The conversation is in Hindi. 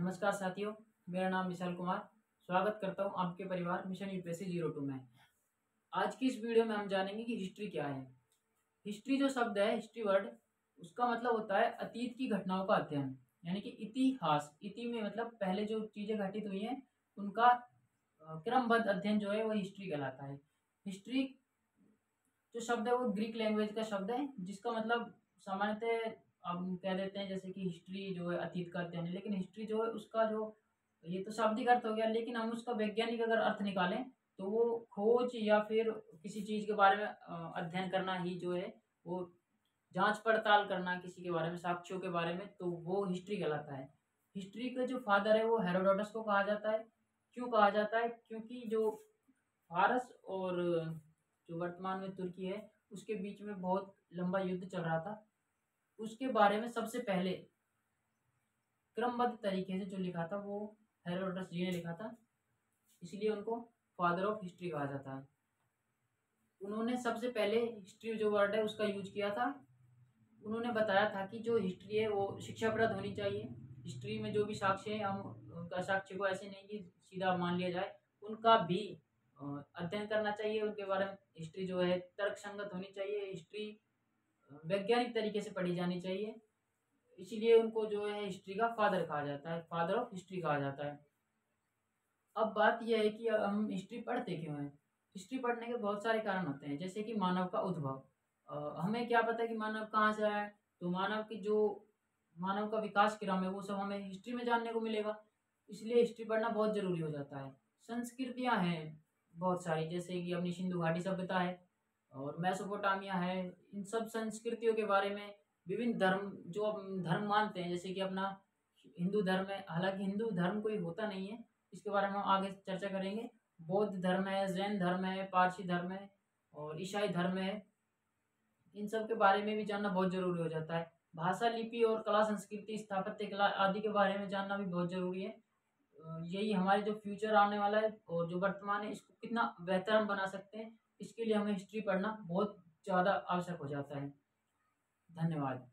नमस्कार साथियों, मेरा नाम विशाल कुमार। स्वागत करता हूं आपके परिवार मिशन यूपीएससी 02 में। आज की इस वीडियो में हम जानेंगे कि हिस्ट्री क्या है। हिस्ट्री जो शब्द है, हिस्ट्री वर्ड, उसका मतलब होता है अतीत की घटनाओं का अध्ययन, यानी कि इतिहास। इति में मतलब पहले जो चीज़ें घटित हुई हैं उनका क्रमबद्ध अध्ययन जो है वो हिस्ट्री कहलाता है। हिस्ट्री जो शब्द है वो ग्रीक लैंग्वेज का शब्द है, जिसका मतलब सामान्यतः हम कह देते हैं जैसे कि हिस्ट्री जो है अतीत का अध्ययन है, लेकिन हिस्ट्री जो है उसका जो ये तो शाब्दिक अर्थ हो गया, लेकिन हम उसका वैज्ञानिक अगर अर्थ निकालें तो वो खोज या फिर किसी चीज़ के बारे में अध्ययन करना ही जो है वो जांच पड़ताल करना किसी के बारे में, साक्ष्यों के बारे में, तो वो हिस्ट्री कहलाता है। हिस्ट्री का जो फादर है वो हेरोडोटस को कहा जाता है। क्यों कहा जाता है? क्योंकि जो फारस और जो वर्तमान में तुर्की है उसके बीच में बहुत लंबा युद्ध चल रहा था। उसके बारे में सबसे पहले क्रमबद्ध तरीके से जो लिखा था वो हेरोडोटस जी ने लिखा था, इसलिए उनको फादर ऑफ हिस्ट्री कहा जाता है। उन्होंने सबसे पहले हिस्ट्री जो वर्ड है उसका यूज किया था। उन्होंने बताया था कि जो हिस्ट्री है वो शिक्षाप्रद होनी चाहिए। हिस्ट्री में जो भी साक्ष्य है, हम उनका साक्ष्य को ऐसे नहीं कि सीधा मान लिया जाए, उनका भी अध्ययन करना चाहिए। उनके बारे में हिस्ट्री जो है तर्कसंगत होनी चाहिए। हिस्ट्री वैज्ञानिक तरीके से पढ़ी जानी चाहिए, इसीलिए उनको जो है हिस्ट्री का फादर कहा जाता है, फादर ऑफ हिस्ट्री कहा जाता है। अब बात यह है कि हम हिस्ट्री पढ़ते क्यों हैं? हिस्ट्री पढ़ने के बहुत सारे कारण होते हैं, जैसे कि मानव का उद्भव। हमें क्या पता है कि मानव कहाँ से आया है? तो मानव का विकास क्रम है वो सब हमें हिस्ट्री में जानने को मिलेगा, इसलिए हिस्ट्री पढ़ना बहुत ज़रूरी हो जाता है। संस्कृतियाँ हैं बहुत सारी, जैसे कि अपनी सिंधु घाटी सभ्यता है और मेसोपोटामिया है। इन सब संस्कृतियों के बारे में विभिन्न धर्म जो हम धर्म मानते हैं, जैसे कि अपना हिंदू धर्म है, हालांकि हिंदू धर्म कोई होता नहीं है, इसके बारे में हम आगे चर्चा करेंगे। बौद्ध धर्म है, जैन धर्म है, पारसी धर्म है और ईसाई धर्म है। इन सब के बारे में भी जानना बहुत ज़रूरी हो जाता है। भाषा, लिपि और कला, संस्कृति, स्थापत्य कला आदि के बारे में जानना भी बहुत ज़रूरी है। यही हमारे जो फ्यूचर आने वाला है और जो वर्तमान है इसको कितना बेहतर हम बना सकते हैं, इसके लिए हमें हिस्ट्री पढ़ना बहुत ज़्यादा आवश्यक हो जाता है। धन्यवाद।